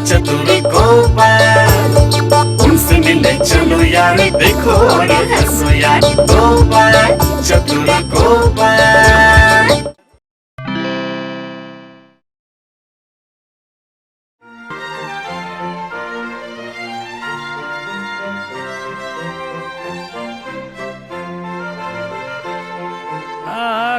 चतुर गोपाल, उनसे मिलने चलो यार, देखो और हंसो यार, गोपाल चतुर गोपाल।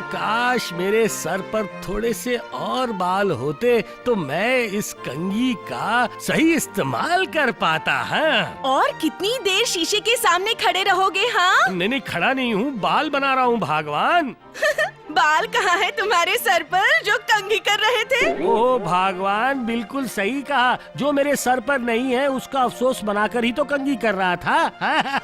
काश मेरे सर पर थोड़े से और बाल होते तो मैं इस कंघी का सही इस्तेमाल कर पाता। हाँ, और कितनी देर शीशे के सामने खड़े रहोगे? हाँ नहीं, खड़ा नहीं हूँ, बाल बना रहा हूँ भगवान। बाल कहाँ है तुम्हारे सर पर जो कंघी कर रहे थे? ओह भगवान, बिल्कुल सही कहा, जो मेरे सर पर नहीं है उसका अफसोस बनाकर ही तो कंघी कर रहा था।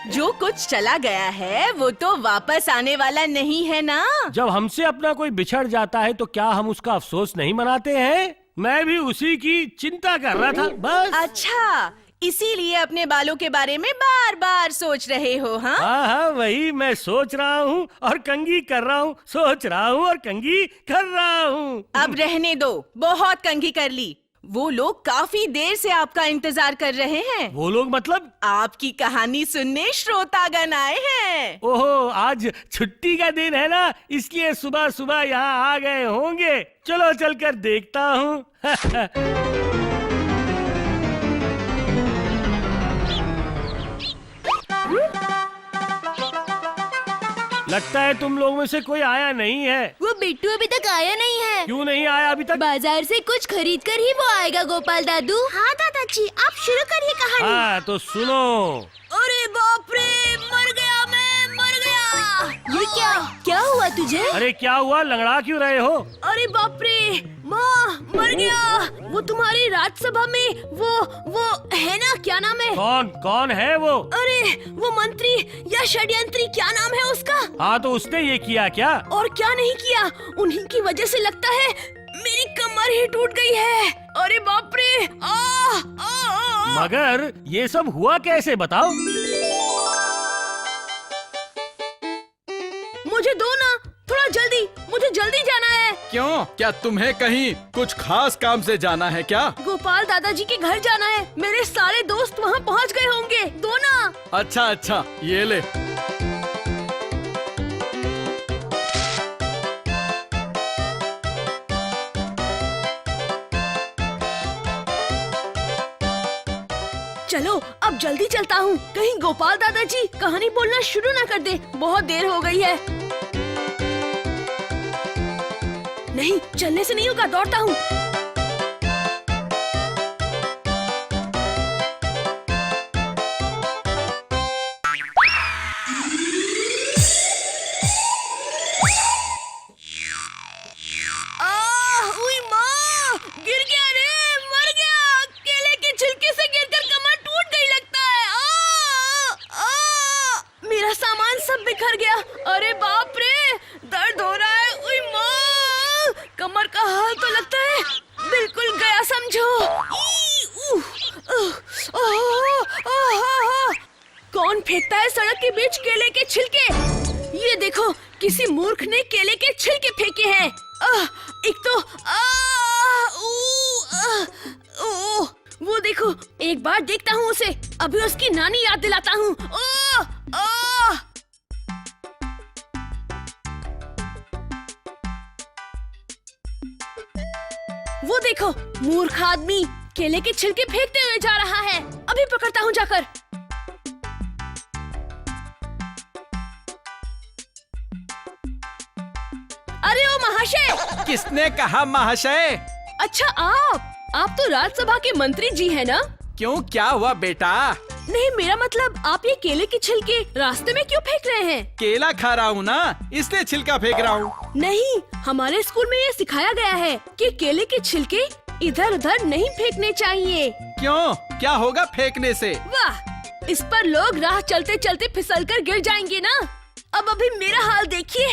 जो कुछ चला गया है वो तो वापस आने वाला नहीं है ना। जब हमसे अपना कोई बिछड़ जाता है तो क्या हम उसका अफसोस नहीं मनाते हैं? मैं भी उसी की चिंता कर रहा था बस। अच्छा, इसीलिए अपने बालों के बारे में बार बार सोच रहे हो? हाँ हाँ, वही मैं सोच रहा हूँ और कंघी कर रहा हूँ, सोच रहा हूँ और कंघी कर रहा हूँ। अब रहने दो, बहुत कंघी कर ली। वो लोग काफी देर से आपका इंतजार कर रहे हैं। वो लोग मतलब? आपकी कहानी सुनने श्रोतागण आए हैं। ओहो, आज छुट्टी का दिन है ना, इसलिए सुबह सुबह यहाँ आ गए होंगे। चलो चलकर देखता हूँ। लगता है तुम लोगों में से कोई आया नहीं है। वो बिट्टू अभी तक आया नहीं है। क्यों नहीं आया अभी तक? बाजार से कुछ खरीद कर ही वो आएगा गोपाल दादू। हाँ दादाजी, आप शुरू करिए कहानी। हाँ तो सुनो। अरे बाप रे, मर गया मैं, मर गया। ये क्या हुआ तुझे? अरे क्या हुआ, लंगड़ा क्यों रहे हो? अरे बाप रे, माँ मर गया। वो तुम्हारी राज्यसभा में वो है ना, क्या नाम है? कौन है वो? अरे वो मंत्री या षड्यंत्री, क्या नाम है उसका? हाँ तो उसने ये किया क्या? और क्या नहीं किया, उन्हीं की वजह से लगता है मेरी कमर ही टूट गई है। अरे बाप रे, मगर ये सब हुआ कैसे, बताओ। मुझे दो ना, थोड़ा जल्दी, मुझे जल्दी जाना है। क्यों, क्या तुम्हें कहीं कुछ खास काम से जाना है क्या? गोपाल दादाजी के घर जाना है, मेरे सारे दोस्त वहाँ पहुँच गए होंगे, दो ना। अच्छा, ये ले। चलो अब जल्दी चलता हूँ, कहीं गोपाल दादाजी कहानी बोलना शुरू ना कर दे, बहुत देर हो गई है। नहीं, चलने से नहीं होगा, दौड़ता हूँ। गिर गया रे, मर गया। केले के छिलके से गिरकर कमर टूट गई लगता है। मेरा सामान सब बिखर गया। अरे बाप रे, दर्द हो रहा है। उई माँ, कमर का हाल तो लगता है बिल्कुल गया समझो। कौन फेंकता है सड़क के बीच केले के छिलके? ये देखो, किसी मूर्ख ने केले के छिलके फेंके हैं। एक तो वो देखो, एक बार देखता हूँ उसे, अभी उसकी नानी याद दिलाता हूँ। वो देखो, मूर्ख आदमी केले के छिलके फेंकते हुए जा रहा है। अभी पकड़ता हूँ जाकर। अरे ओ महाशय! किसने कहा महाशय? अच्छा, आप तो राज्यसभा के मंत्री जी हैं ना? क्यों, क्या हुआ बेटा? नहीं, मेरा मतलब आप ये केले के छिलके रास्ते में क्यों फेंक रहे हैं? केला खा रहा हूँ ना, इसलिए छिलका फेंक रहा हूँ। नहीं, हमारे स्कूल में ये सिखाया गया है कि केले के छिलके इधर उधर नहीं फेंकने चाहिए। क्यों, क्या होगा फेंकने से? वाह, इस पर लोग राह चलते चलते फिसल कर गिर जाएंगे ना। अब अभी मेरा हाल देखिए,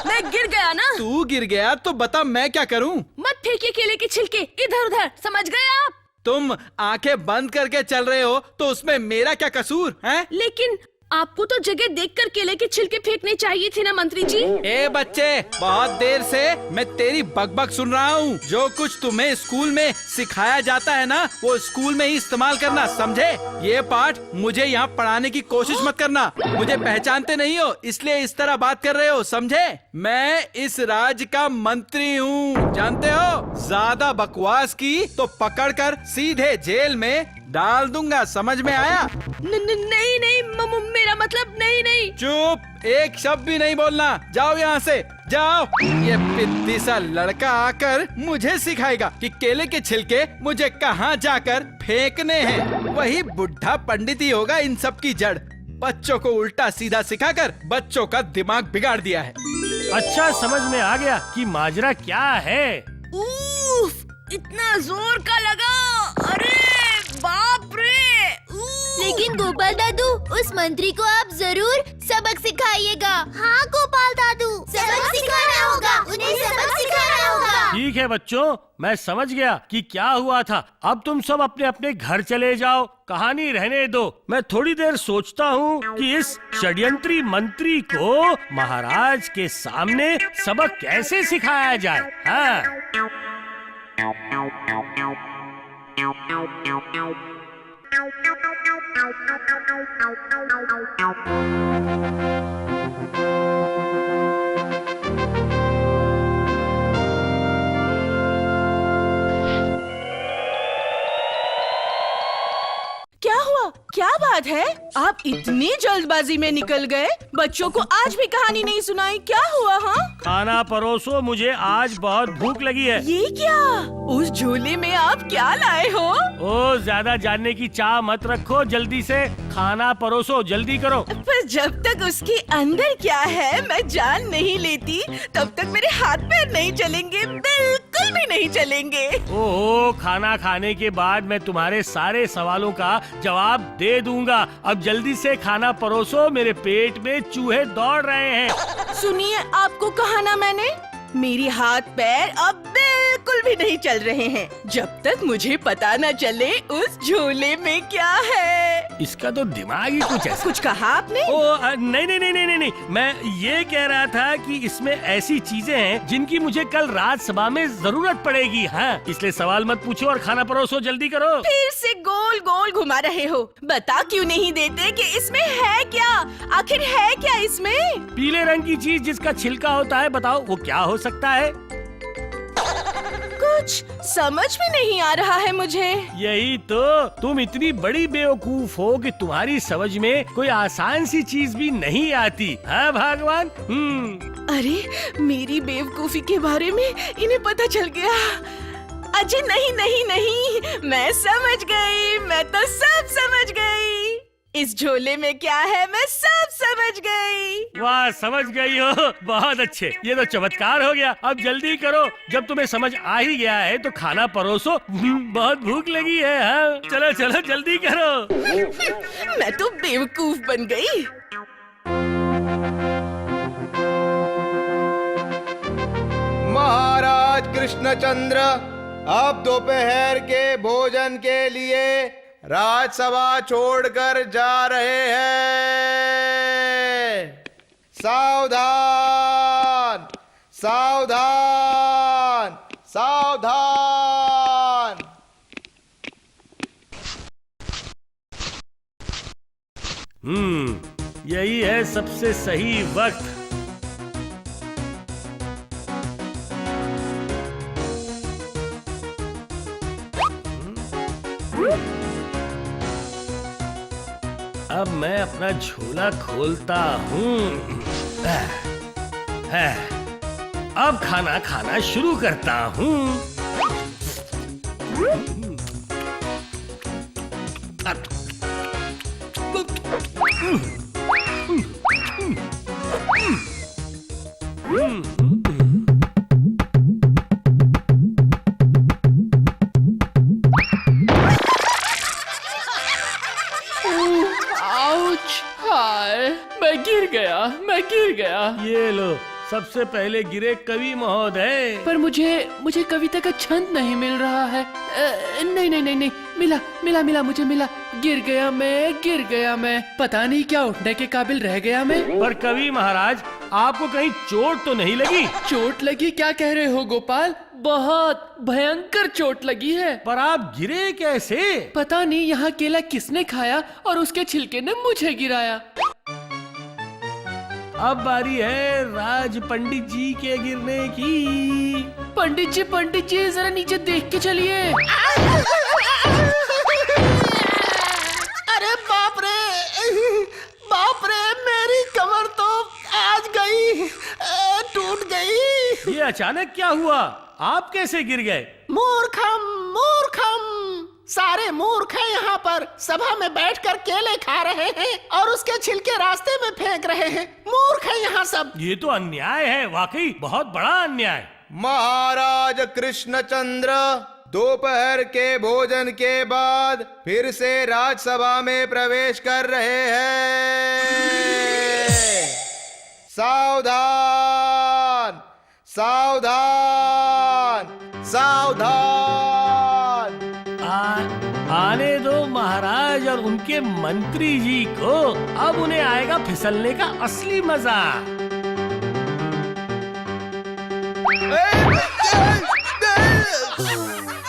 मैं गिर गया ना। तू गिर गया तो बता मैं क्या करूं? मत फेंकिए केले के छिलके इधर उधर, समझ गए आप? तुम आंखें बंद करके चल रहे हो तो उसमें मेरा क्या कसूर है? लेकिन आपको तो जगह देखकर केले के छिलके फेंकने चाहिए थे ना मंत्री जी। ए बच्चे, बहुत देर से मैं तेरी बकबक सुन रहा हूँ। जो कुछ तुम्हें स्कूल में सिखाया जाता है ना, वो स्कूल में ही इस्तेमाल करना, समझे? ये पाठ मुझे यहाँ पढ़ाने की कोशिश मत करना। मुझे पहचानते नहीं हो, इसलिए इस तरह बात कर रहे हो, समझे? मैं इस राज्य का मंत्री हूँ, जानते हो? ज्यादा बकवास की तो पकड़कर सीधे जेल में डाल दूंगा, समझ में आया? नहीं नहीं, मेरा मतलब नहीं। चुप, एक शब्द भी नहीं बोलना। जाओ यहाँ से, जाओ। ये पिद्दी सा लड़का आकर मुझे सिखाएगा कि केले के छिलके मुझे कहाँ जाकर फेंकने हैं। वही बुढ़ा पंडित ही होगा इन सब की जड़। बच्चों को उल्टा सीधा सिखाकर बच्चों का दिमाग बिगाड़ दिया है। अच्छा, समझ में आ गया कि माजरा क्या है। उफ, इतना जोर का लगा, अरे बाप रे। लेकिन गोपाल दादू, उस मंत्री को आप जरूर सबक सिखाइएगा। हाँ गोपाल दादू, सबक सिखाना होगा, उन्हें सबक सिखाना होगा। ठीक है बच्चों, मैं समझ गया कि क्या हुआ था। अब तुम सब अपने अपने घर चले जाओ, कहानी रहने दो। मैं थोड़ी देर सोचता हूँ कि इस षड्यंत्री मंत्री को महाराज के सामने सबक कैसे सिखाया जाए। हाँ। क्या हुआ? क्या बात है? आप इतनी जल्दबाजी में निकल गए, बच्चों को आज भी कहानी नहीं सुनाई। क्या हुआ? हाँ, खाना परोसो, मुझे आज बहुत भूख लगी है। ये क्या? उस झोले में आप क्या लाए हो? ओ, ज्यादा जानने की चाह मत रखो, जल्दी से खाना परोसो, जल्दी करो। पर जब तक उसके अंदर क्या है मैं जान नहीं लेती, तब तक मेरे हाथ पैर नहीं चलेंगे, बिल्कुल भी नहीं चलेंगे। ओहो, खाना खाने के बाद मैं तुम्हारे सारे सवालों का जवाब दे दूंगा। अब जल्दी से खाना परोसो, मेरे पेट में चूहे दौड़ रहे हैं। सुनिए, आपको कहा ना मैंने, मेरे हाथ पैर अब बिल्कुल भी नहीं चल रहे हैं जब तक मुझे पता न चले उस झोले में क्या है। इसका तो दिमाग ही कुछ ऐसा। कुछ कहा आपने? नहीं नहीं नहीं नहीं नहीं, मैं ये कह रहा था कि इसमें ऐसी चीजें हैं जिनकी मुझे कल राज्यसभा में जरूरत पड़ेगी। हाँ, इसलिए सवाल मत पूछो और खाना परोसो, जल्दी करो। फिर से गोल गोल घुमा रहे हो। बता क्यों नहीं देते कि इसमें है क्या? आखिर है क्या इसमें? पीले रंग की चीज जिसका छिलका होता है, बताओ वो क्या हो सकता है? कुछ समझ में नहीं आ रहा है मुझे। यही तो, तुम इतनी बड़ी बेवकूफ हो कि तुम्हारी समझ में कोई आसान सी चीज भी नहीं आती। हाँ भगवान। अरे, मेरी बेवकूफी के बारे में इन्हें पता चल गया। अजय नहीं नहीं नहीं, मैं समझ गई, मैं तो सब समझ गई। इस झोले में क्या है मैं सब समझ गई। वाह, समझ गई हो, बहुत अच्छे। ये तो चमत्कार हो गया। अब जल्दी करो, जब तुम्हें समझ आ ही गया है to खाना परोसो, बहुत भूख लगी है। हाँ, चलो चलो जल्दी करो। मैं तो बेवकूफ बन गई। महाराज कृष्णचंद्र अब दोपहर के भोजन के लिए राजसभा छोड़कर जा रहे हैं। सावधान सावधान सावधान। यही है सबसे सही वक्त। अब मैं अपना झोला खोलता हूँ। अब खाना खाना शुरू करता हूँ। मैं गिर गया। ये लो, सबसे पहले गिरे कवि महोदय। पर मुझे कविता का छंद नहीं मिल रहा है। नहीं नहीं नहीं नहीं, मिला मुझे मिला। गिर गया मैं, पता नहीं क्या उठने के काबिल रह गया मैं। पर कवि महाराज, आपको कहीं चोट तो नहीं लगी? चोट लगी? क्या कह रहे हो गोपाल? बहुत भयंकर चोट लगी है। पर आप गिरे कैसे? पता नहीं यहाँ केला किसने खाया और उसके छिलके ने मुझे गिराया। अब बारी है राज पंडित जी के गिरने की। पंडित जी जरा नीचे देख के चलिए। अरे बाप रे, मेरी कमर तो आज गई, टूट गई। ये अचानक क्या हुआ? आप कैसे गिर गए? मूर्खम, सारे मूर्ख हैं यहाँ पर। सभा में बैठकर केले खा रहे हैं और उसके छिलके रास्ते में फेंक रहे हैं। मूर्ख हैं यहाँ सब। ये तो अन्याय है, वाकई बहुत बड़ा अन्याय। महाराज कृष्णचंद्र दोपहर के भोजन के बाद फिर से राजसभा में प्रवेश कर रहे हैं। सावधान, सावधान, सावधान। आने दो महाराज और उनके मंत्री जी को। अब उन्हें आएगा फिसलने का असली मजा।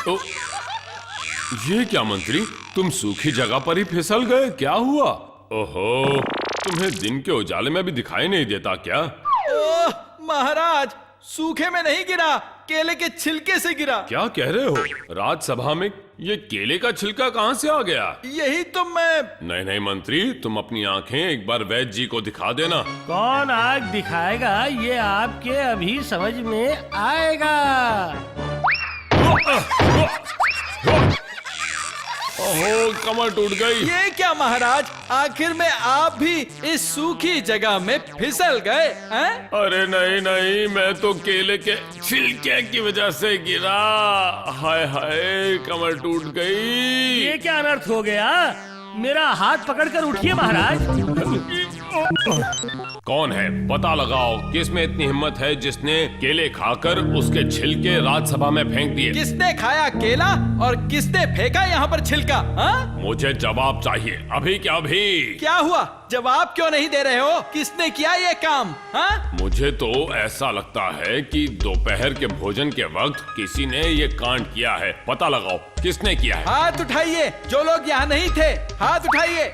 तो ये क्या मंत्री, तुम सूखी जगह पर ही फिसल गए? क्या हुआ? ओहो, तुम्हें दिन के उजाले में भी दिखाई नहीं देता क्या? ओह महाराज, सूखे में नहीं गिरा, केले के छिलके से गिरा। क्या कह रहे हो? राज्यसभा में ये केले का छिलका कहाँ से आ गया? यही तो मैं। नहीं मंत्री, तुम अपनी आंखें एक बार वैद्य जी को दिखा देना। कौन आग दिखाएगा ये आपके अभी समझ में आएगा। ओहो, कमर टूट गई। ये क्या महाराज, आखिर में आप भी इस सूखी जगह में फिसल गए हैं? अरे नहीं, मैं तो केले के छिलके की वजह से गिरा। हाय हाय, कमर टूट गई। ये क्या अनर्थ हो गया? मेरा हाथ पकड़कर उठिए महाराज। कौन है? पता लगाओ, किस में इतनी हिम्मत है जिसने केले खाकर उसके छिलके राज्यसभा में फेंक दिए? किसने खाया केला और किसने फेंका यहाँ पर छिलका? हाँ? मुझे जवाब चाहिए, अभी क्या अभी। क्या हुआ? जवाब क्यों नहीं दे रहे हो? किसने किया ये काम? हाँ? मुझे तो ऐसा लगता है कि दोपहर के भोजन के वक्त किसी ने ये कांड किया है। पता लगाओ किसने किया है। हाथ उठाइए जो लोग यहाँ नहीं थे, हाथ उठाइए।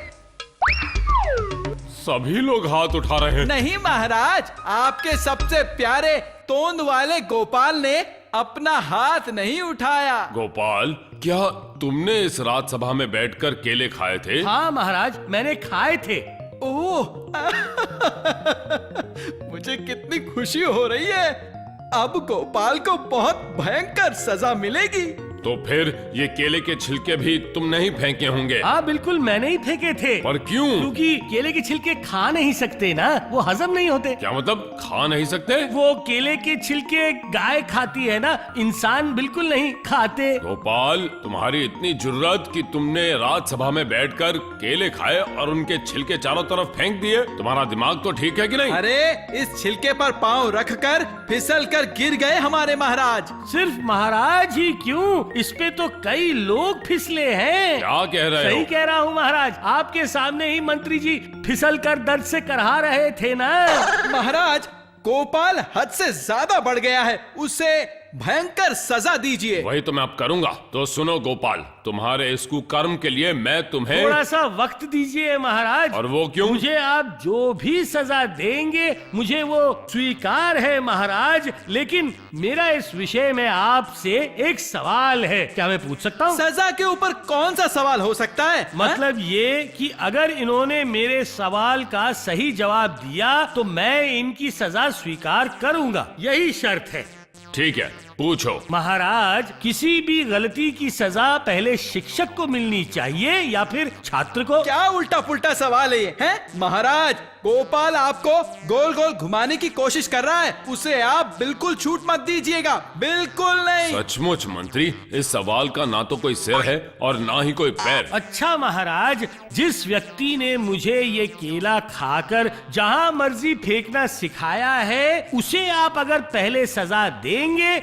सभी लोग हाथ उठा रहे हैं। नहीं महाराज, आपके सबसे प्यारे तोंद वाले गोपाल ने अपना हाथ नहीं उठाया। गोपाल, क्या तुमने इस राज्यसभा में बैठकर केले खाए थे? हाँ महाराज, मैंने खाए थे। ओह मुझे कितनी खुशी हो रही है। अब गोपाल को बहुत भयंकर सजा मिलेगी। तो फिर ये केले के छिलके भी तुमने ही फेंके होंगे? हाँ बिल्कुल, मैंने ही फेंके थे। पर क्यों? क्योंकि केले के छिलके खा नहीं सकते ना, वो हजम नहीं होते। क्या मतलब खा नहीं सकते? वो केले के छिलके गाय खाती है ना, इंसान बिल्कुल नहीं खाते। गोपाल, तुम्हारी इतनी जुर्रत कि तुमने राज्यसभा में बैठकर केले खाए और उनके छिलके चारों तरफ फेंक दिए। तुम्हारा दिमाग तो ठीक है कि नहीं? अरे इस छिलके पर पांव रखकर फिसल कर गिर गए हमारे महाराज। सिर्फ महाराज ही क्यों, इस पे तो कई लोग फिसले हैं। क्या कह रहे हो? सही कह रहा हूँ महाराज, आपके सामने ही मंत्री जी फिसल कर दर्द से करहा रहे थे ना। महाराज, गोपाल हद से ज्यादा बढ़ गया है, उसे भयंकर सजा दीजिए। वही तो मैं अब करूंगा। तो सुनो गोपाल, तुम्हारे इस कुकर्म के लिए मैं तुम्हें थोड़ा सा वक्त दीजिए महाराज। और वो क्यों? मुझे आप जो भी सजा देंगे मुझे वो स्वीकार है महाराज, लेकिन मेरा इस विषय में आपसे एक सवाल है। क्या मैं पूछ सकता हूँ? सजा के ऊपर कौन सा सवाल हो सकता है? मतलब ये कि अगर इन्होंने मेरे सवाल का सही जवाब दिया तो मैं इनकी सजा स्वीकार करूंगा, यही शर्त है। ठीक है, पूछो। महाराज, किसी भी गलती की सजा पहले शिक्षक को मिलनी चाहिए या फिर छात्र को? क्या उल्टा पुल्टा सवाल है ये, हैं? महाराज, गोपाल आपको गोल गोल घुमाने की कोशिश कर रहा है, उसे आप बिल्कुल छूट मत दीजिएगा, बिल्कुल नहीं। सचमुच मंत्री, इस सवाल का ना तो कोई सिर है और ना ही कोई पैर। अच्छा महाराज, जिस व्यक्ति ने मुझे ये केला खाकर जहाँ मर्जी फेंकना सिखाया है, उसे आप अगर पहले सजा देंगे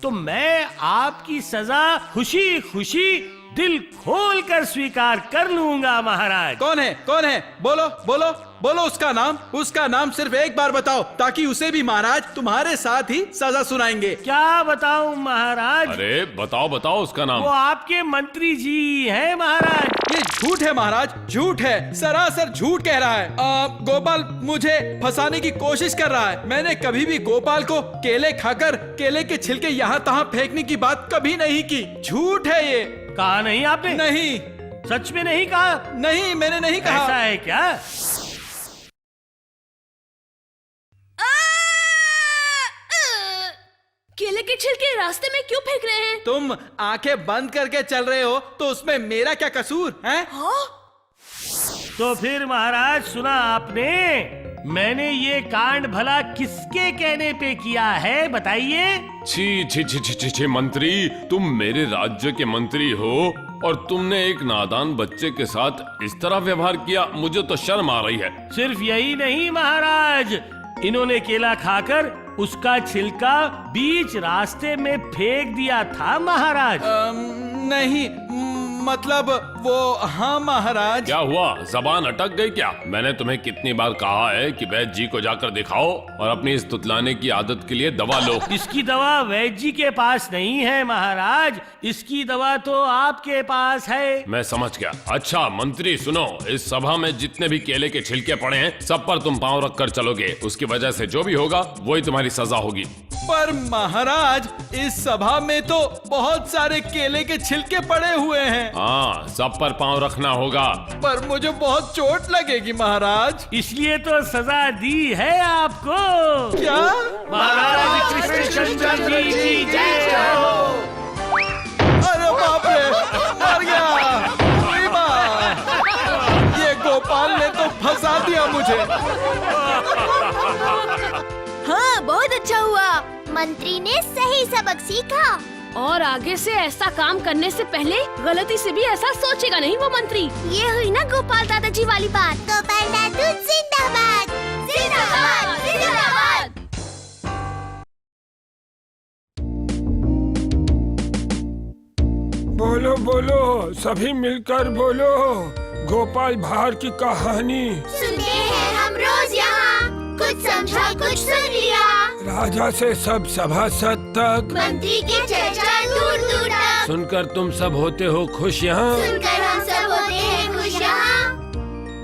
तो मैं आपकी सजा खुशी खुशी दिल खोल कर स्वीकार कर लूंगा महाराज। कौन है, कौन है? बोलो बोलो बोलो उसका नाम सिर्फ एक बार बताओ, ताकि उसे भी महाराज तुम्हारे साथ ही सजा सुनाएंगे। क्या बताऊं महाराज? अरे बताओ बताओ उसका नाम। वो आपके मंत्री जी हैं महाराज। ये झूठ है महाराज, झूठ है, सरासर झूठ कह रहा है। गोपाल मुझे फंसाने की कोशिश कर रहा है। मैंने कभी भी गोपाल को केले खाकर केले के छिलके यहाँ तहाँ फेंकने की बात कभी नहीं की। झूठ है ये। कहा नहीं आपने? नहीं, सच में नहीं कहा? नहीं, मैंने नहीं कहा। ऐसा है क्या? केले के छिलके रास्ते में क्यों फेंक रहे हैं? तुम आंखें बंद करके चल रहे हो तो उसमें मेरा क्या कसूर है? तो फिर महाराज सुना आपने, मैंने ये कांड भला किसके कहने पे किया है बताइए? छी छी छी छी छी छी मंत्री, तुम मेरे राज्य के मंत्री हो और तुमने एक नादान बच्चे के साथ इस तरह व्यवहार किया, मुझे तो शर्म आ रही है। सिर्फ यही नहीं महाराज, इन्होंने केला खाकर उसका छिलका बीच रास्ते में फेंक दिया था महाराज। नहीं, मतलब वो, हाँ महाराज। क्या हुआ, जबान अटक गई क्या? मैंने तुम्हें कितनी बार कहा है कि वैद्य जी को जाकर दिखाओ और अपनी इस तुतलाने की आदत के लिए दवा लो। इसकी दवा वैद्य जी के पास नहीं है महाराज, इसकी दवा तो आपके पास है। मैं समझ गया। अच्छा मंत्री सुनो, इस सभा में जितने भी केले के छिलके पड़े हैं सब पर तुम पांव रख कर चलोगे, उसकी वजह से जो भी होगा वही तुम्हारी सजा होगी। पर महाराज, इस सभा में तो बहुत सारे केले के छिलके पड़े हुए हैं। हाँ, सब पर पांव रखना होगा। पर मुझे बहुत चोट लगेगी महाराज। इसलिए तो सजा दी है आपको। क्या? महाराज कृष्णचंद्र जी की जय हो। अरे बाप रे, मर गया। अरे बाप, ये गोपाल ने तो फंसा दिया मुझे। हाँ, बहुत अच्छा हुआ। मंत्री ने सही सबक सीखा। और आगे से ऐसा काम करने से पहले गलती से भी ऐसा सोचेगा नहीं वो मंत्री। ये हुई ना गोपाल दादाजी वाली बात। गोपाल दादू जिंदाबाद, जिंदाबाद, जिंदाबाद। बोलो बोलो, सभी मिलकर बोलो, गोपाल भार की कहानी। सुनते हैं हम रोज यहाँ, कुछ समझा कुछ सुन लिया। राजा से सब सभासद तक, मंत्री की चर्चा दूर दूर तक, सुनकर तुम सब होते हो खुश यहाँ। सुनकर हम सब होते हैं खुश यहाँ।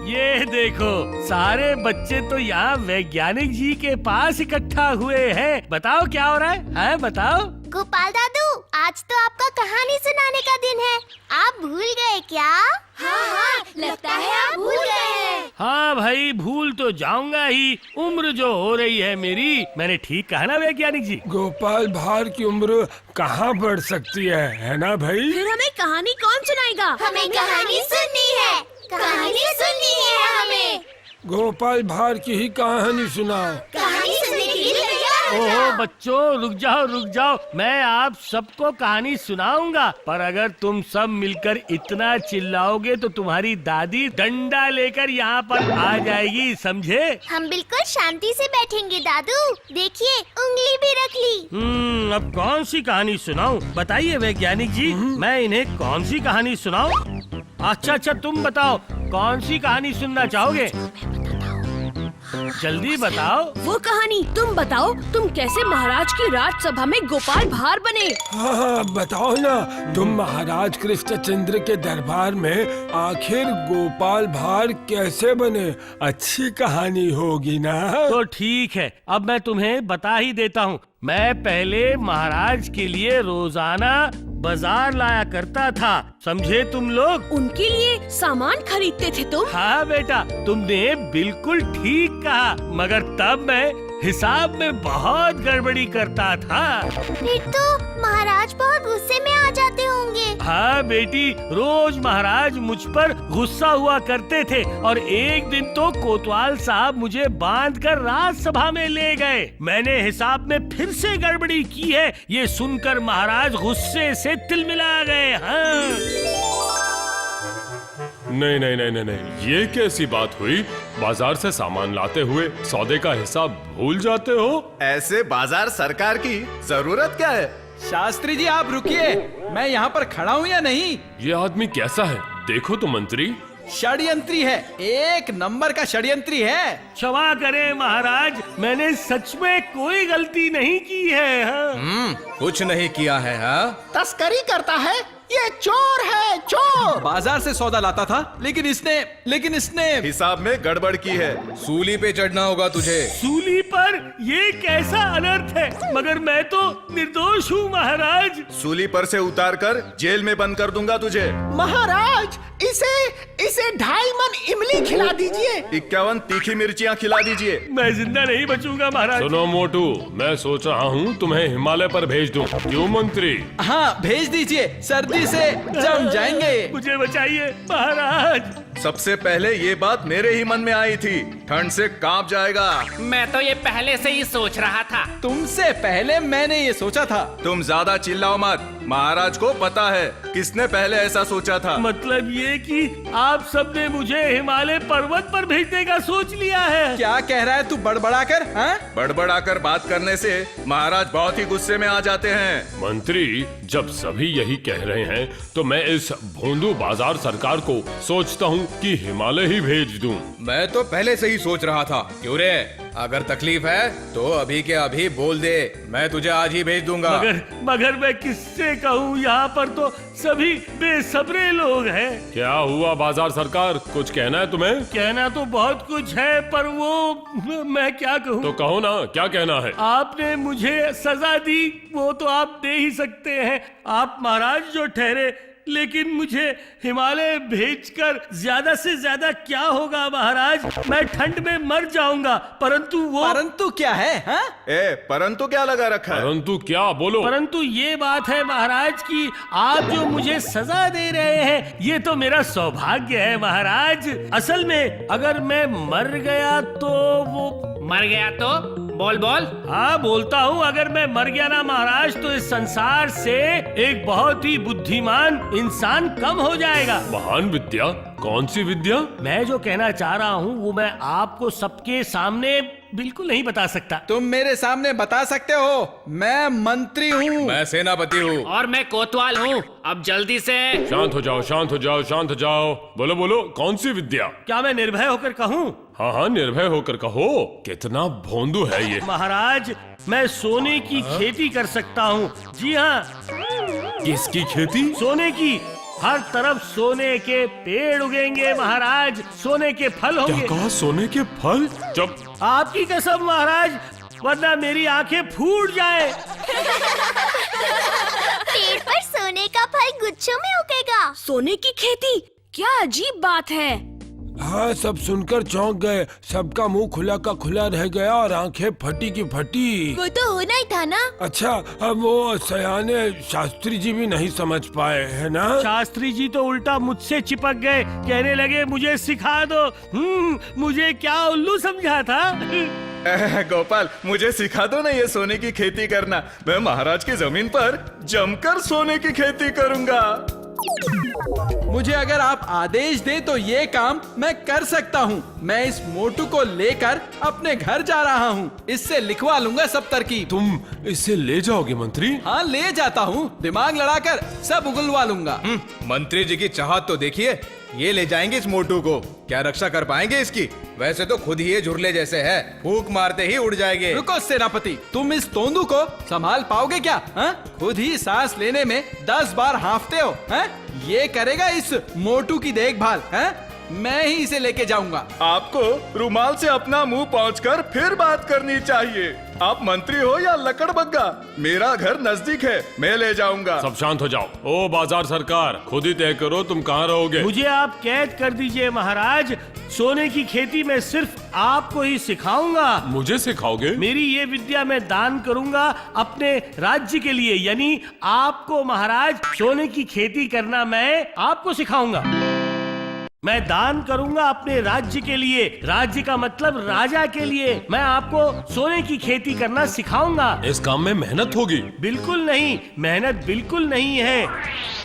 ये देखो, सारे बच्चे तो यहाँ वैज्ञानिक जी के पास इकट्ठा हुए हैं। बताओ क्या हो रहा है बताओ। गोपाल दादू, आज तो आपका कहानी सुनाने का दिन है, आप भूल गए क्या? हाँ हाँ, लगता है आप भूल गए हैं। हाँ भाई, भूल तो जाऊंगा ही, उम्र जो हो रही है मेरी। मैंने ठीक कहा ना वैज्ञानिक जी? गोपाल भार की उम्र कहाँ बढ़ सकती है ना भाई? फिर हमें कहानी कौन सुनाएगा? हमें कहानी सुननी है, कहानी सुननी है हमें। गोपाल भार की ही कहानी सुनाओ। कहानी सुनने के लिए तैयार हो ओहो जाओ। बच्चों, रुक जाओ, मैं आप सबको कहानी सुनाऊंगा, पर अगर तुम सब मिलकर इतना चिल्लाओगे तो तुम्हारी दादी डंडा लेकर यहाँ पर आ जाएगी, समझे? हम बिल्कुल शांति से बैठेंगे दादू, देखिए उंगली भी रख ली। अब कौन सी कहानी सुनाऊं? बताइए वैज्ञानिक जी, मैं इन्हें कौन सी कहानी सुनाऊं? अच्छा, तुम बताओ कौन सी कहानी सुनना चाहोगे? जल्दी बताओ। वो कहानी तुम बताओ, तुम कैसे महाराज की राजसभा में गोपाल भार बने। हाँ बताओ ना, तुम महाराज कृष्णचंद्र के दरबार में आखिर गोपाल भार कैसे बने? अच्छी कहानी होगी ना? तो ठीक है, अब मैं तुम्हें बता ही देता हूँ। मैं पहले महाराज के लिए रोजाना बाजार लाया करता था, समझे तुम लोग? उनके लिए सामान खरीदते थे तुम? हाँ बेटा, तुमने बिल्कुल ठीक कहा, मगर तब मैं हिसाब में बहुत गड़बड़ी करता था। फिर तो महाराज बहुत गुस्से में आ जाते होंगे। हाँ बेटी, रोज महाराज मुझ पर गुस्सा हुआ करते थे और एक दिन तो कोतवाल साहब मुझे बांधकर राजसभा में ले गए। मैंने हिसाब में फिर से गड़बड़ी की है, ये सुनकर महाराज गुस्से से तिलमिला गए। हाँ नहीं नहीं नहीं नहीं नहीं, ये कैसी बात हुई? बाजार से सामान लाते हुए सौदे का हिसाब भूल जाते हो? ऐसे बाजार सरकार की जरूरत क्या है? शास्त्री जी आप रुकिए, मैं यहाँ पर खड़ा हूँ या नहीं? ये आदमी कैसा है? देखो तो मंत्री। षड्यंत्री है, एक नंबर का षड्यंत्री है। क्षमा करें महाराज, मैंने सच में कोई गलती नहीं की है। हाँ? कुछ नहीं किया है। हाँ, तस्करी करता है, ये चोर है, चोर। बाजार से सौदा लाता था, लेकिन इसने हिसाब में गड़बड़ की है। सूली पे चढ़ना होगा तुझे। सूली पर? ये कैसा अनर्थ है? मगर मैं तो निर्दोष हूँ महाराज। सूली पर से उतार कर जेल में बंद कर दूंगा तुझे। महाराज इसे 2.5 मन इमली खिला दीजिए। 51 तीखी मिर्चियाँ खिला दीजिए। मैं जिंदा नहीं बचूंगा महाराज। सुनो मोटू, मैं सोच रहा हूँ तुम्हें हिमालय पर भेज दूं। क्यों मंत्री? हाँ भेज दीजिए, सर्दी से जम जाएंगे। मुझे बचाइए महाराज। सबसे पहले ये बात मेरे ही मन में आई थी, ठंड से कांप जाएगा। मैं तो ये पहले से ही सोच रहा था। तुमसे पहले मैंने ये सोचा था। तुम ज्यादा चिल्लाओ मत, महाराज को पता है किसने पहले ऐसा सोचा था। मतलब ये कि आप सबने मुझे हिमालय पर्वत पर भेजने का सोच लिया है। क्या कह रहा है तू बड़बड़ा कर? हाँ? बड़बड़ाकर बात करने से महाराज बहुत ही गुस्से में आ जाते हैं। मंत्री, जब सभी यही कह रहे हैं तो मैं इस भोंदू बाजार सरकार को सोचता हूँ कि हिमालय ही भेज दूं। मैं तो पहले से ही सोच रहा था। क्यों रे, अगर तकलीफ है तो अभी के अभी बोल दे, मैं तुझे आज ही भेज दूंगा। मगर मैं किससे कहूँ, यहाँ पर तो सभी बेसब्रे लोग हैं। क्या हुआ बाजार सरकार, कुछ कहना है तुम्हें? कहना तो बहुत कुछ है, पर वो मैं क्या कहूँ। तो कहो ना, क्या कहना है? आपने मुझे सजा दी, वो तो आप दे ही सकते हैं, आप महाराज जो ठहरे। लेकिन मुझे हिमालय भेजकर ज्यादा से ज्यादा क्या होगा महाराज? मैं ठंड में मर जाऊंगा। परंतु क्या है? हाँ? परंतु क्या लगा रखा है? परंतु क्या, बोलो। परंतु ये बात है महाराज कि आप जो मुझे सजा दे रहे हैं, ये तो मेरा सौभाग्य है महाराज। असल में अगर मैं मर गया तो वो मर गया तो बोल। हाँ बोलता हूँ, अगर मैं मर गया ना महाराज तो इस संसार से एक बहुत ही बुद्धिमान इंसान कम हो जाएगा। महान विद्या? कौन सी विद्या? मैं जो कहना चाह रहा हूँ वो मैं आपको सबके सामने बिल्कुल नहीं बता सकता। तुम मेरे सामने बता सकते हो, मैं मंत्री हूँ। मैं सेनापति हूँ। और मैं कोतवाल हूँ। अब जल्दी से शांत हो जाओ, शांत हो जाओ, शांत हो जाओ। बोलो बोलो, कौन सी विद्या? क्या मैं निर्भय होकर कहूँ? हाँ हाँ, निर्भय होकर कहो। कितना भोंदू है ये। महाराज, मैं सोने की खेती कर सकता हूँ। जी हाँ। किसकी खेती? सोने की। हर तरफ सोने के पेड़ उगेंगे महाराज, सोने के फल क्या होंगे। कहा? सोने के फल? जब आपकी कसम महाराज, वरना मेरी आंखें फूट जाए। पेड़ पर सोने का फल गुच्छों में उगेगा। सोने की खेती, क्या अजीब बात है। हाँ, सब सुनकर चौंक गए। सबका मुंह खुला का खुला रह गया और आंखें फटी की फटी। वो तो होना ही था ना। अच्छा, अब वो सयाने शास्त्री जी भी नहीं समझ पाए, है ना? शास्त्री जी तो उल्टा मुझसे चिपक गए, कहने लगे मुझे सिखा दो। मुझे क्या उल्लू समझा था? गोपाल, मुझे सिखा दो ना ये सोने की खेती करना। मैं महाराज की जमीन पर जमकर सोने की खेती करूंगा। मुझे अगर आप आदेश दे तो ये काम मैं कर सकता हूँ। मैं इस मोटू को लेकर अपने घर जा रहा हूँ, इससे लिखवा लूंगा सब तरकीब। तुम इसे ले जाओगे मंत्री? हाँ ले जाता हूँ, दिमाग लड़ाकर सब उगलवा लूंगा। मंत्री जी की चाहत तो देखिए, ये ले जाएंगे इस मोटू को, क्या रक्षा कर पाएंगे इसकी? वैसे तो खुद ही ये झुरले जैसे है, फूंक मारते ही उड़ जाएंगे। रुको सेनापति, तुम इस तोंदू को संभाल पाओगे क्या? हाँ? खुद ही सांस लेने में 10 बार हांफते हो। हाँ? ये करेगा इस मोटू की देखभाल। हाँ? मैं ही इसे लेके जाऊंगा। आपको रुमाल से अपना मुंह पोंछकर फिर बात करनी चाहिए। आप मंत्री हो या लकड़बग्गा, मेरा घर नजदीक है, मैं ले जाऊंगा। सब शांत हो जाओ। ओ बाजार सरकार, खुद ही तय करो तुम कहाँ रहोगे। मुझे आप कैद कर दीजिए महाराज। सोने की खेती मैं सिर्फ आपको ही सिखाऊंगा। मुझे सिखाओगे? मेरी ये विद्या मैं दान करूंगा अपने राज्य के लिए, यानी आपको महाराज सोने की खेती करना मैं आपको सिखाऊंगा। मैं दान करूंगा अपने राज्य के लिए, राज्य का मतलब राजा के लिए। मैं आपको सोने की खेती करना सिखाऊंगा। इस काम में मेहनत होगी? बिल्कुल नहीं, मेहनत बिल्कुल नहीं है।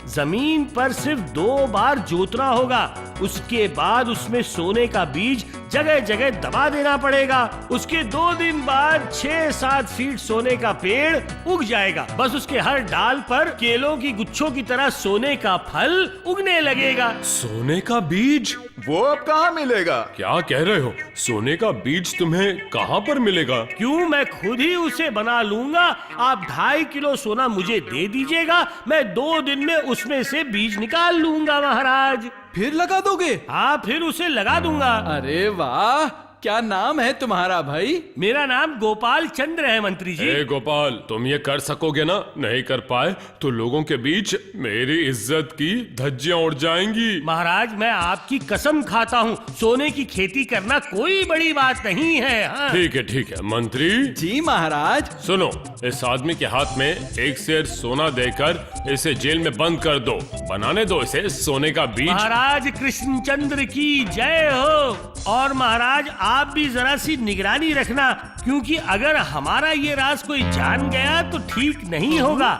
जमीन पर सिर्फ 2 बार जोतना होगा, उसके बाद उसमें सोने का बीज जगह जगह दबा देना पड़ेगा। उसके 2 दिन बाद 6-7 फीट सोने का पेड़ उग जाएगा। बस उसके हर डाल पर केलों की गुच्छों की तरह सोने का फल उगने लगेगा। सोने का बीज? वो अब कहाँ मिलेगा? क्या कह रहे हो? सोने का बीज तुम्हें कहाँ पर मिलेगा? क्यों, मैं खुद ही उसे बना लूंगा। आप 2.5 किलो सोना मुझे दे दीजिएगा, मैं 2 दिन में उसमें से बीज निकाल लूंगा महाराज। फिर लगा दोगे? हाँ, फिर उसे लगा दूंगा। अरे वाह, क्या नाम है तुम्हारा भाई? मेरा नाम गोपाल चंद्र है मंत्री जी। ए गोपाल, तुम ये कर सकोगे ना? नहीं कर पाए तो लोगों के बीच मेरी इज्जत की धज्जियां उड़ जाएंगी। महाराज, मैं आपकी कसम खाता हूँ, सोने की खेती करना कोई बड़ी बात नहीं है। हाँ। ठीक है मंत्री जी महाराज। सुनो, इस आदमी के हाथ में 1 सेर सोना देकर इसे जेल में बंद कर दो। बनाने दो इसे सोने का बीज। महाराज कृष्णचंद्र की जय हो। और महाराज आप भी जरा सी निगरानी रखना, क्योंकि अगर हमारा ये राज कोई जान गया तो ठीक नहीं होगा।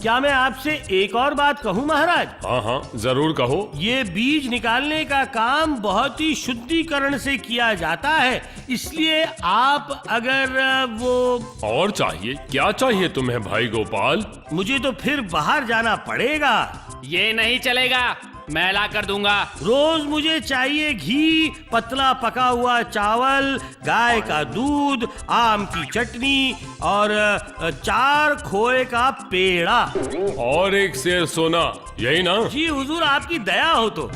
क्या मैं आपसे एक और बात कहूँ महाराज? हाँ, जरूर कहो। ये बीज निकालने का काम बहुत ही शुद्धिकरण से किया जाता है, इसलिए आप अगर वो... और चाहिए? क्या चाहिए तुम्हें भाई गोपाल? मुझे तो फिर बाहर जाना पड़ेगा। ये नहीं चलेगा, मैं ला कर दूंगा। रोज मुझे चाहिए घी, पतला पका हुआ चावल, गाय का दूध, आम की चटनी और 4 खोए का पेड़ा। और 1 सेर सोना, यही ना? जी हुजूर, आपकी दया हो तो।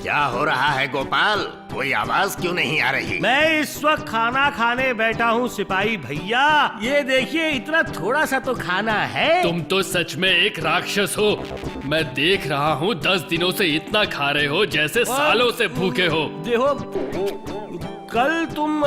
क्या हो रहा है गोपाल? कोई आवाज क्यों नहीं आ रही? मैं इस वक्त खाना खाने बैठा हूँ सिपाही भैया। ये देखिए, इतना थोड़ा सा तो खाना है। तुम तो सच में एक राक्षस हो। मैं देख रहा हूँ 10 दिनों से इतना खा रहे हो जैसे सालों से भूखे हो। देखो, कल तुम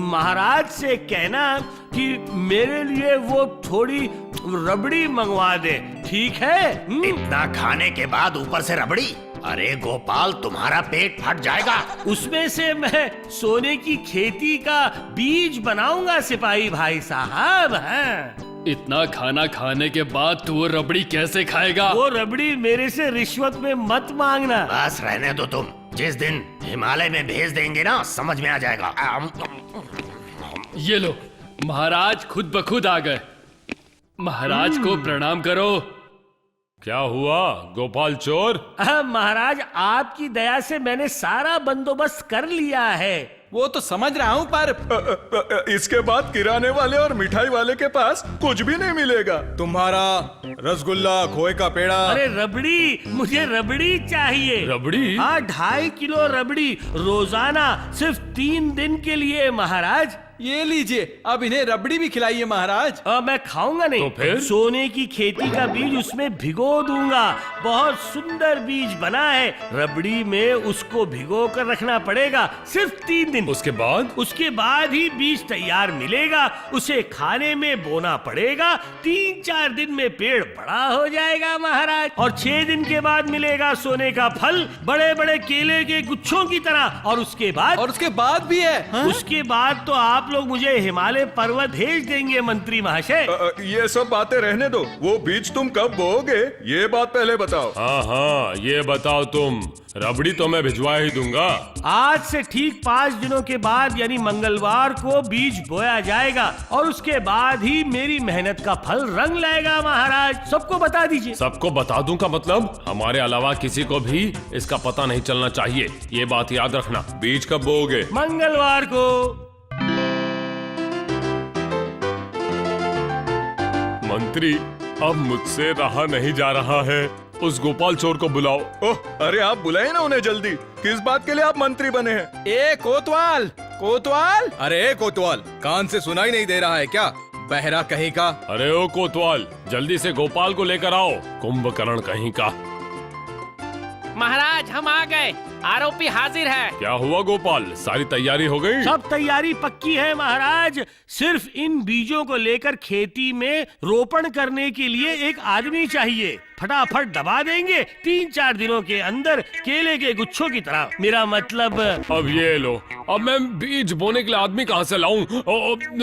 महाराज से कहना कि मेरे लिए वो थोड़ी रबड़ी मंगवा दे, ठीक है? इतना खाने के बाद ऊपर से रबड़ी? अरे गोपाल, तुम्हारा पेट फट जाएगा। उसमें से मैं सोने की खेती का बीज बनाऊंगा सिपाही भाई साहब। हाँ। इतना खाना खाने के बाद तू वो रबड़ी कैसे खाएगा? वो रबड़ी मेरे से रिश्वत में मत मांगना। बस रहने दो तुम। जिस दिन हिमालय में भेज देंगे ना, समझ में आ जाएगा। ये लो, महाराज खुद ब खुद आ गए। महाराज को प्रणाम करो। क्या हुआ गोपाल चोर? महाराज, आपकी दया से मैंने सारा बंदोबस्त कर लिया है। वो तो समझ रहा हूँ, पर इसके बाद किराने वाले और मिठाई वाले के पास कुछ भी नहीं मिलेगा। तुम्हारा रसगुल्ला, खोए का पेड़ा। अरे रबड़ी, मुझे रबड़ी चाहिए। रबड़ी? हाँ, 2.5 किलो रबड़ी रोजाना, सिर्फ 3 दिन के लिए महाराज। ये लीजिए, अब इन्हें रबड़ी भी खिलाइए महाराज। मैं खाऊंगा नहीं। तो फिर? सोने की खेती का बीज उसमें भिगो दूंगा। बहुत सुंदर बीज बना है। रबड़ी में उसको भिगो कर रखना पड़ेगा, सिर्फ 3 दिन। उसके बाद? उसके बाद ही बीज तैयार मिलेगा। उसे खाने में बोना पड़ेगा। 3-4 दिन में पेड़ बड़ा हो जाएगा महाराज। और 6 दिन के बाद मिलेगा सोने का फल, बड़े बड़े केले के गुच्छों की तरह। और उसके बाद भी है। हाँ? उसके बाद तो आप लोग मुझे हिमालय पर्वत भेज देंगे मंत्री महाशय। ये सब बातें रहने दो। वो बीज तुम कब बोओगे, ये बात पहले बताओ। हाँ, ये बताओ तुम। रबड़ी तो मैं भिजवा ही दूंगा। आज से ठीक 5 दिनों के बाद, यानी मंगलवार को बीज बोया जाएगा। और उसके बाद ही मेरी मेहनत का फल रंग लाएगा महाराज। सबको बता दीजिए। सबको बता दूं का मतलब? हमारे अलावा किसी को भी इसका पता नहीं चलना चाहिए। ये बात याद रखना। बीज कब बोओगे? मंगलवार को। मंत्री, अब मुझसे रहा नहीं जा रहा है। उस गोपाल चोर को बुलाओ। ओह, अरे आप बुलाए ना उन्हें जल्दी। किस बात के लिए आप मंत्री बने हैं? ए कोतवाल, कोतवाल। अरे कोतवाल, कान से सुनाई नहीं दे रहा है क्या? बहरा कहीं का। अरे ओ कोतवाल, जल्दी से गोपाल को लेकर आओ, कुंभकर्ण कहीं का। महाराज हम आ गए, आरोपी हाजिर है। क्या हुआ गोपाल, सारी तैयारी हो गई? सब तैयारी पक्की है महाराज। सिर्फ इन बीजों को लेकर खेती में रोपण करने के लिए एक आदमी चाहिए। फटाफट दबा देंगे 3-4 दिनों के अंदर, केले के गुच्छों की तरह। मेरा मतलब। अब ये लो, अब मैं बीज बोने के लिए आदमी कहाँ से लाऊं?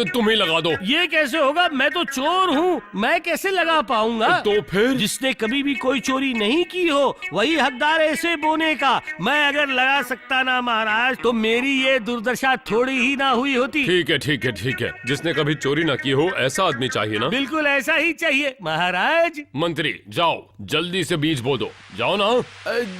तुम ही लगा दो। ये कैसे होगा? मैं तो चोर हूँ, मैं कैसे लगा पाऊंगा? तो फिर? जिसने कभी भी कोई चोरी नहीं की हो वही हकदार ऐसे बोने का। मैं अगर लगा सकता ना महाराज, तो मेरी ये दुर्दशा थोड़ी ही ना हुई होती। ठीक है ठीक है ठीक है, जिसने कभी चोरी ना की हो ऐसा आदमी चाहिए ना? बिल्कुल ऐसा ही चाहिए महाराज। मंत्री जाओ, जल्दी से बीज बो दो, जाओ ना।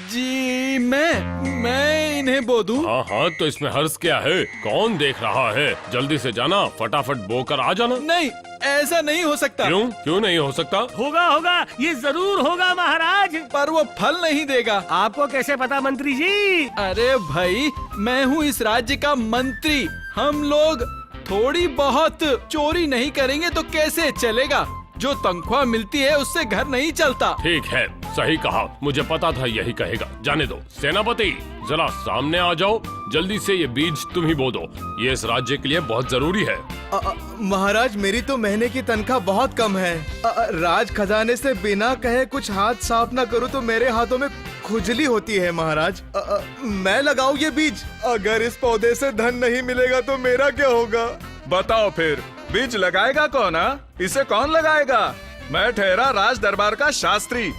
जी मैं इन्हें बो दूं? हाँ हाँ, तो इसमें हर्ष क्या है? कौन देख रहा है? जल्दी से जाना, फटाफट बोकर आ जाना। नहीं, ऐसा नहीं हो सकता। क्यों नहीं हो सकता? होगा होगा, ये जरूर होगा महाराज। पर वो फल नहीं देगा। आपको कैसे पता मंत्री जी? अरे भाई, मैं हूँ इस राज्य का मंत्री। हम लोग थोड़ी बहुत चोरी नहीं करेंगे तो कैसे चलेगा? जो तनख्वाह मिलती है उससे घर नहीं चलता। ठीक है, सही कहा, मुझे पता था यही कहेगा। जाने दो। सेनापति जरा सामने आ जाओ, जल्दी से ये बीज तुम ही बो दो, ये इस राज्य के लिए बहुत जरूरी है। महाराज, मेरी तो महीने की तनख्वाह बहुत कम है। राज खजाने से बिना कहे कुछ हाथ साफ न करूँ तो मेरे हाथों में खुजली होती है महाराज। मैं लगाऊं ये बीज? अगर इस पौधे से धन नहीं मिलेगा तो मेरा क्या होगा? बताओ फिर, बीज लगाएगा कौन? इसे कौन लगाएगा? मैं ठहरा राज दरबार का शास्त्री।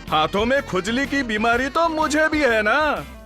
हाथों में खुजली की बीमारी तो मुझे भी है ना।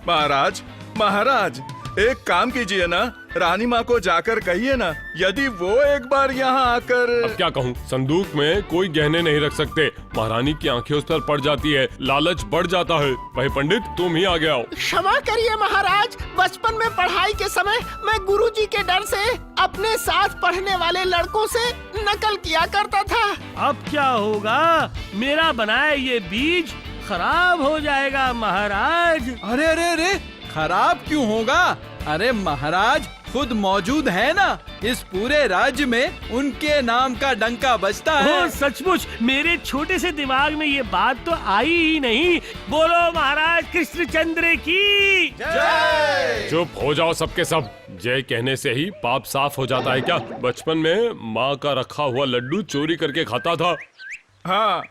महाराज एक काम कीजिए ना, रानी माँ को जाकर कहिए ना, यदि वो एक बार यहाँ आकर। अब क्या कहूँ, संदूक में कोई गहने नहीं रख सकते, महारानी की आंखें उस पर पड़ जाती है, लालच बढ़ जाता है। भाई पंडित, तुम ही आगे आओ। क्षमा करिए महाराज, बचपन में पढ़ाई के समय मैं गुरुजी के डर से अपने साथ पढ़ने वाले लड़कों से नकल किया करता था। अब क्या होगा? मेरा बनाया ये बीज खराब हो जाएगा महाराज। अरे अरे अरे, खराब क्यों होगा? अरे महाराज खुद मौजूद है ना, इस पूरे राज्य में उनके नाम का डंका बजता है। सचमुच मेरे छोटे से दिमाग में ये बात तो आई ही नहीं। बोलो महाराज कृष्णचंद्र की जय। चुप हो जाओ सबके सब। जय कहने से ही पाप साफ हो जाता है क्या? बचपन में माँ का रखा हुआ लड्डू चोरी करके खाता था। हाँ,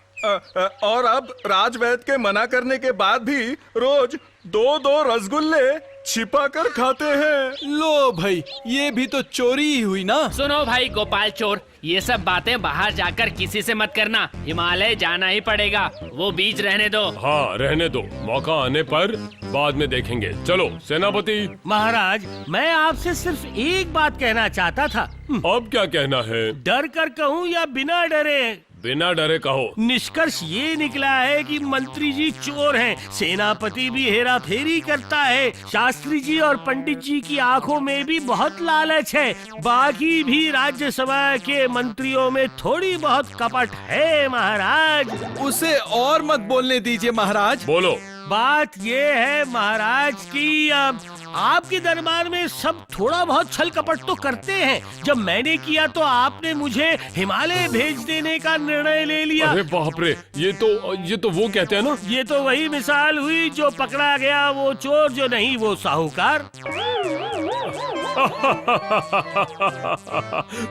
और अब राजवैद्य के मना करने के बाद भी रोज 2-2 रसगुल्ले छिपा कर खाते हैं। लो भाई, ये भी तो चोरी ही हुई ना। सुनो भाई गोपाल चोर, ये सब बातें बाहर जाकर किसी से मत करना। हिमालय जाना ही पड़ेगा, वो बीज रहने दो। हाँ रहने दो, मौका आने पर बाद में देखेंगे। चलो सेनापति। महाराज, मैं आपसे सिर्फ एक बात कहना चाहता था। अब क्या कहना है? डर कर कहूँ या बिना डरे? बिना डरे कहो। निष्कर्ष ये निकला है कि मंत्री जी चोर हैं, सेनापति भी हेरा फेरी करता है, शास्त्री जी और पंडित जी की आंखों में भी बहुत लालच है, बाकी भी राज्यसभा के मंत्रियों में थोड़ी बहुत कपट है महाराज। उसे और मत बोलने दीजिए महाराज। बोलो। बात ये है महाराज कि आपके दरबार में सब थोड़ा बहुत छल कपट तो करते हैं। जब मैंने किया तो आपने मुझे हिमालय भेज देने का निर्णय ले लिया। अरे बाप रे, ये तो वो कहते हैं ना। ये तो वही मिसाल हुई, जो पकड़ा गया वो चोर, जो नहीं वो साहूकार।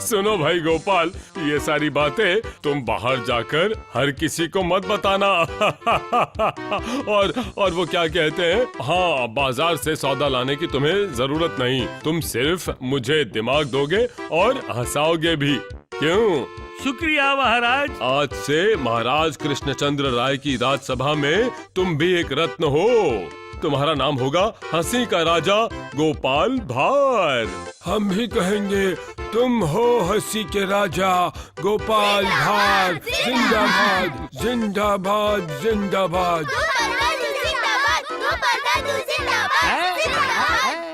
सुनो भाई गोपाल, ये सारी बातें तुम बाहर जाकर हर किसी को मत बताना। और वो क्या कहते हैं, हाँ बाजार से सौदा लाने की तुम्हें जरूरत नहीं, तुम सिर्फ मुझे दिमाग दोगे और हंसाओगे भी। क्यों? शुक्रिया महाराज। आज से महाराज कृष्णचंद्र राय की राज्यसभा में तुम भी एक रत्न हो। तुम्हारा नाम होगा हंसी का राजा गोपाल भार। हम भी कहेंगे तुम हो हंसी के राजा गोपाल भार। जिंदाबाद जिंदाबाद जिंदाबाद। जिंदाबाद, जिंदाबाद।